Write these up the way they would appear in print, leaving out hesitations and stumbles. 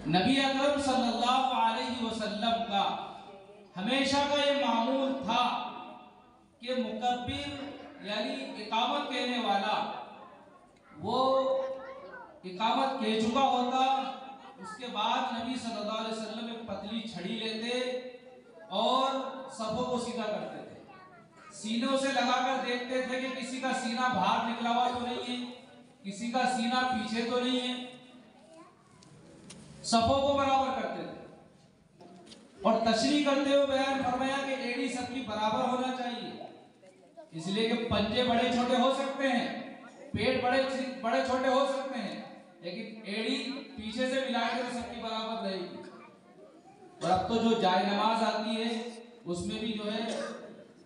नबी अकरम सल्लल्लाहु अलैहि वसल्लम का हमेशा का ये मामूल था कि मुकब्बिर यानी इकामत कहने वाला वो इकामत कह चुका होता, उसके बाद नबी सल्लल्लाहु अलैहि वसल्लम एक पतली छड़ी लेते और सफों को सीधा करते थे। सीनों से लगाकर देखते थे कि किसी का सीना बाहर निकला हुआ तो नहीं है, किसी का सीना पीछे तो नहीं है, सफों को बराबर करते थे और तशरीह करते हुए बयान फरमाया कि एड़ी सबकी बराबर होना चाहिए, इसलिए कि पंजे बड़े छोटे हो सकते हैं, पेट बड़े छोटे हो सकते हैं, लेकिन एड़ी पीछे से मिलाकर तो सबकी बराबर रहेगी। और अब तो जो जाय नमाज आती है उसमें भी जो है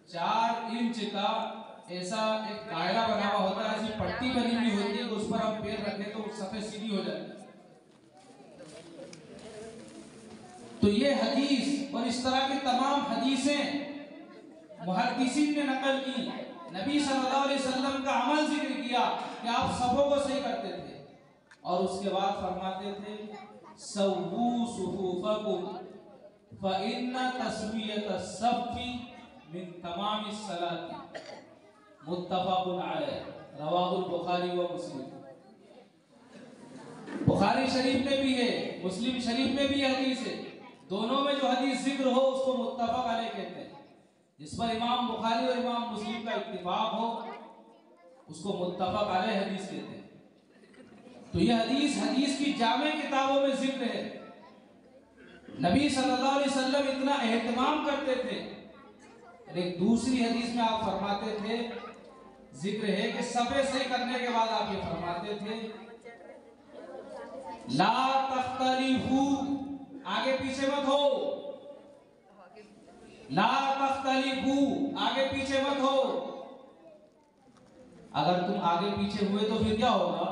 4 इंच का ऐसा एक दायरा बना हुआ होता है, ऐसी पट्टी बनी हुई होती है, उस पर हम पैर रखें तो सफेद सीधी हो जाती है। तो ये हदीस और इस तरह की तमाम हदीसें मुहद्दिसीन ने नकल की। नबी सल्लल्लाहु अलैहि वसल्लम का अमल जिक्र किया कि आप सबों को सही करते थे और उसके बाद फरमाते थे सव्वू सुफूफकुम फइन्ना तस्वियत सफ़ी मिन तमामिस सलाती मुत्तफ़क़ुन अलैह रवाहुल बुखारी व मुस्लिम। बुखारी शरीफ में भी है, मुस्लिम शरीफ में भी हदीस है, दोनों में जो हदीस जिक्र हो उसको मुत्तफ़क़ अलैह कहते हैं। जिस पर इमाम बुखारी और इमाम मुस्लिम का इत्तिफाक हो उसको मुत्तफ़क़ अलैह हदीस कहते हैं। तो यह हदीस की जामे किताबों में जिक्र है। नबी सल्लल्लाहु अलैहि वसल्लम इतना एहतमाम करते थे। एक दूसरी हदीस में आप फरमाते थे, जिक्र है कि सफे सही करने के बाद आप ये फरमाते थे ला तख्तलिफू, आगे पीछे मत हो, ला तख्तलिफू, आगे पीछे मत हो। अगर तुम आगे पीछे हुए तो फिर क्या होगा?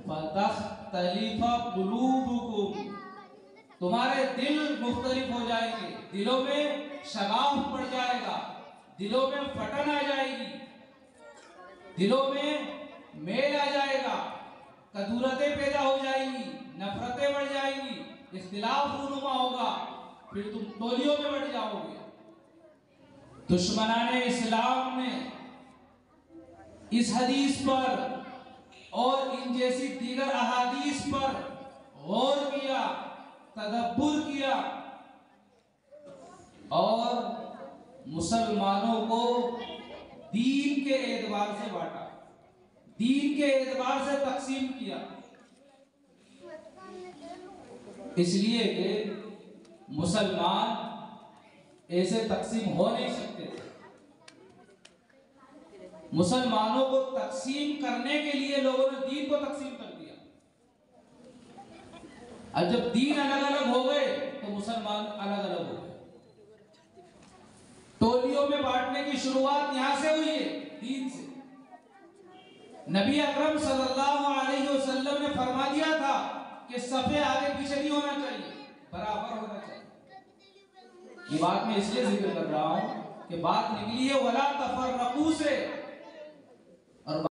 फतख्तलिफा कुलूबुकुम, तुम्हारे दिल मुख्तलिफ हो जाएंगे, दिलों में शगाफ पड़ जाएगा, दिलों में फटन आ जाएगी, दिलों में मेल आ जाएगा, कदूरतें पैदा हो जाएंगी, नफरतें बढ़ जाएंगी, इख्तिलाफ रूनुमा होगा, फिर तुम टोलियों में बढ़ जाओगे। दुश्मनाने इस्लाम ने इस हदीस पर और इन जैसी दीगर अहादीस पर गौर किया, तदब्बुर किया और मुसलमानों को दीन के एतबार से बांटा, दीन के एतबार से तकसीम किया, इसलिए कि मुसलमान ऐसे तकसीम हो नहीं सकते। मुसलमानों को तकसीम करने के लिए लोगों ने दीन को तकसीम कर दिया। और जब दीन अलग अलग हो गए तो मुसलमान अलग अलग हो गए। टोलियों में बांटने की शुरुआत यहां से हुई है, दीन से। नबी अकरम सल्लल्लाहु अलैहि वसल्लम ने फरमा दिया था कि सफे आगे पीछे नहीं होना चाहिए, बराबर होना चाहिए। ये बात मैं इसलिए जिक्र कर रहा हूं कि बात निकली है वला तफर्रकू से। और